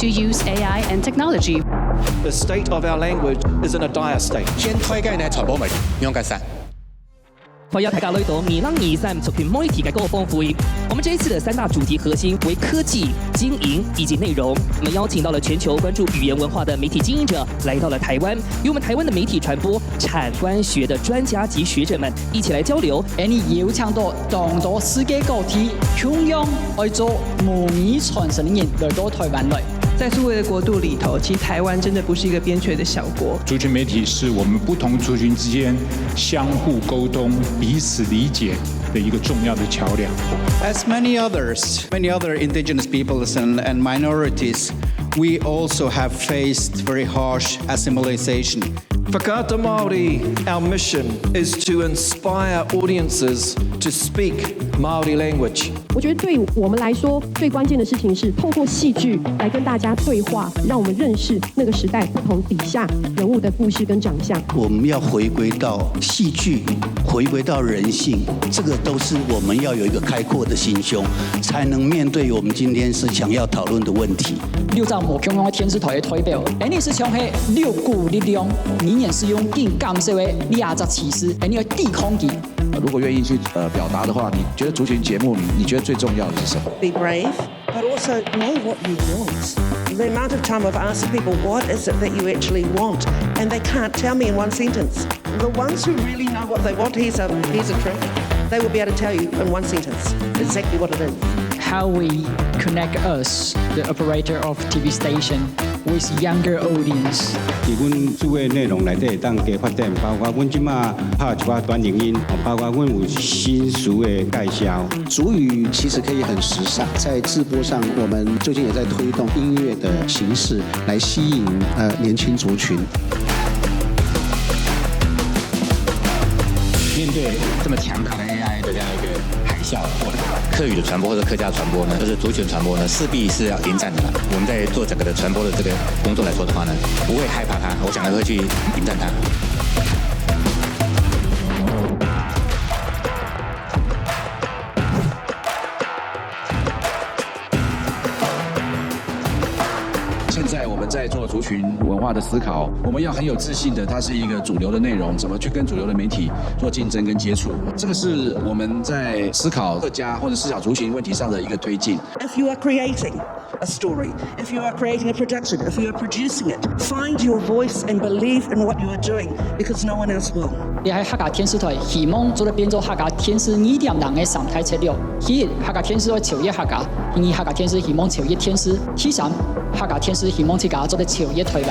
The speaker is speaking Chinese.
to use AI and technology. The state of our language is in a dire state. 先推介呢傳播媒體，用解釋。歡迎大家來到米朗23促進媒體改革峰會。我們這一次的3大主題核心為科技、經營以及內容。我們邀請到了全球關注語言文化的媒體經營者，來到了台灣，與我們台灣的媒體傳播產官學的專家及學者們一起來交流。你邀請到當多世界各地同樣愛做母語傳承的人來到台灣來。在數位的國度裡頭，其實台灣真的不是一個邊陲的小國。族群媒體是我們不同族群之間相互溝通、彼此理解的一個重要的橋樑。As many other indigenous peoples and minorities, we also have faced very harsh assimilation. Whakaata Māori, our mission is to inspire audiences to speak Māori language. 我觉得对我们来说，最关键的事情是透过戏剧来跟大家对话，让我们认识那个时代不同底下人物的故事跟长相。我们要回归到戏剧，回归到人性，这个都是我们要有一个开阔的心胸，才能面对我们今天是想要讨论的问題。六張無共用的天使台的代表，你是從係六股力量，你也是用更感受的20起司，你要抵抗佢。如果願意去表達的話，你覺得族群節目你覺得最重要的是什麼 ？Be brave, but also know what you want. The amount of time I've asked people, what is it that you actually want? And they can't tell me in one sentence. The ones who really know what they want, here's a trick. They will be able to tell you in one sentence exactly what it is. How we connect us, the operator of TV station, with younger audience. 在阮主的內容內底，當加發展，包括阮即馬拍一寡短影音，包括阮有新書的介紹。族語其實可以很時尚，在直播上，我們最近也在推動音樂的形式來吸引年輕族群。面對這麼強大的 AI 的這樣一個海嘯，客語的傳播或者客家傳播呢，就是族群傳播呢，勢必是要迎戰的。我們在做整個的傳播的這個工作來說的話呢，不會害怕它，我想呢會去迎戰它。現在我們在做族群文化的思考，我們要很有自信的，它是一個主流的內容，怎麼去跟主流的媒體做競爭跟接觸，這個是我們在思考客家或者思考族群問題上的一個推進。If you are creating a story, if you are creating a production, if you are producing it, find your voice and believe in what you are doing, because no one else will. 你喺客家天使台，希望做得變做客家天使2.0嘅生態策略。佢客家天使可以超越客家，而客家天使希望超越天使。第三，客家天使希望自己做得超越台灣。